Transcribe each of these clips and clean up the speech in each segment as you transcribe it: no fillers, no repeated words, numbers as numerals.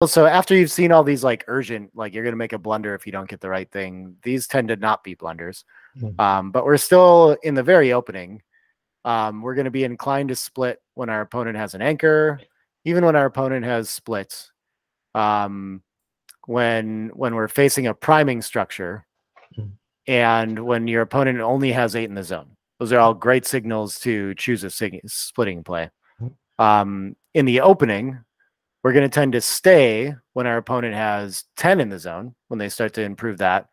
So after you've seen all these like urgent, like you're going to make a blunder if you don't get the right thing, these tend to not be blunders. But we're still in the very opening. We're going to be inclined to split when our opponent has an anchor, even when our opponent has splits. When we're facing a priming structure, and when your opponent only has 8 in the zone. Those are all great signals to choose a splitting play. In the opening, we're going to tend to stay when our opponent has 10 in the zone, when they start to improve that.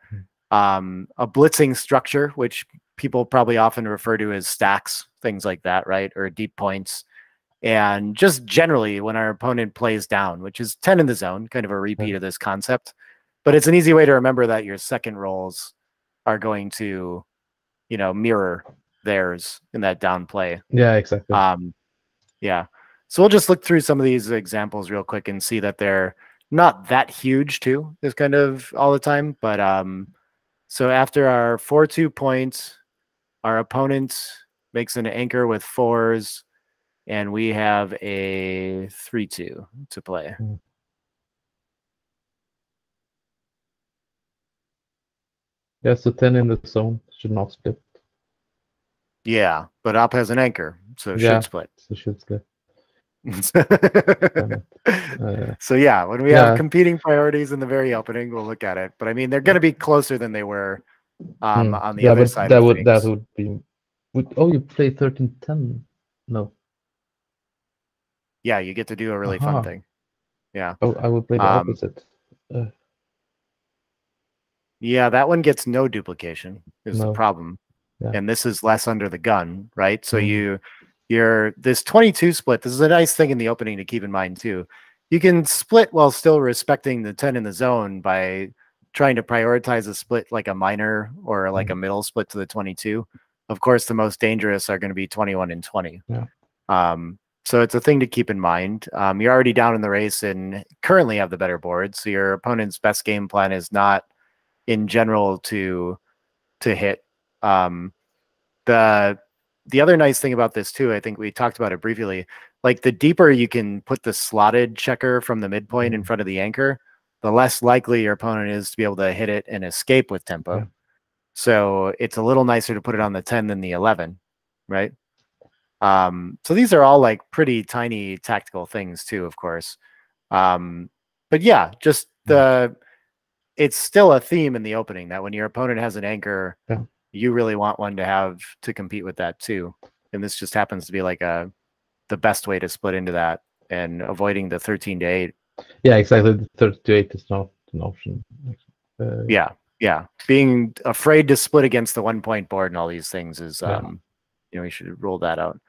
A blitzing structure, which people probably often refer to as stacks, things like that, right? Or deep points. And just generally when our opponent plays down, which is 10 in the zone, kind of a repeat of this concept. But it's an easy way to remember that your second rolls are going to, you know, mirror theirs in that down play. Yeah, exactly. Yeah. So we'll just look through some of these examples real quick and see that they're not that huge too, is kind of all the time. But so after our 4-2 points, our opponent makes an anchor with 4s, and we have a 3-2 to play. Yeah, so 10 in the zone should not split. Yeah, but op has an anchor, so it should split. So it should split. So yeah, when we have competing priorities in the very opening, we'll look at it. But I mean, they're going to be closer than they were on the other side. That would be. Oh, you play 13-10? No. Yeah, you get to do a really fun thing. Yeah. Oh, I would play the opposite. Yeah, that one gets no duplication is the problem. Yeah. And this is less under the gun, right? So you're this 22 split. This is a nice thing in the opening to keep in mind too. You can split while still respecting the 10 in the zone by trying to prioritize a split like a minor or like a middle split to the 22. Of course, the most dangerous are going to be 21 and 20. Yeah. So it's a thing to keep in mind. You're already down in the race and currently have the better board. So your opponent's best game plan is not in general to hit. The other nice thing about this too, I think we talked about it briefly, like the deeper you can put the slotted checker from the midpoint in front of the anchor, the less likely your opponent is to be able to hit it and escape with tempo. Yeah. So it's a little nicer to put it on the 10 than the 11, right? So these are all like pretty tiny tactical things too, of course. But yeah, just it's still a theme in the opening that when your opponent has an anchor, you really want one to have to compete with that too. And this just happens to be like the best way to split into that and avoiding the 13-8. Yeah, exactly. The 30-8 is not an option. Yeah. Being afraid to split against the 1-point board and all these things is, you know, you should rule that out.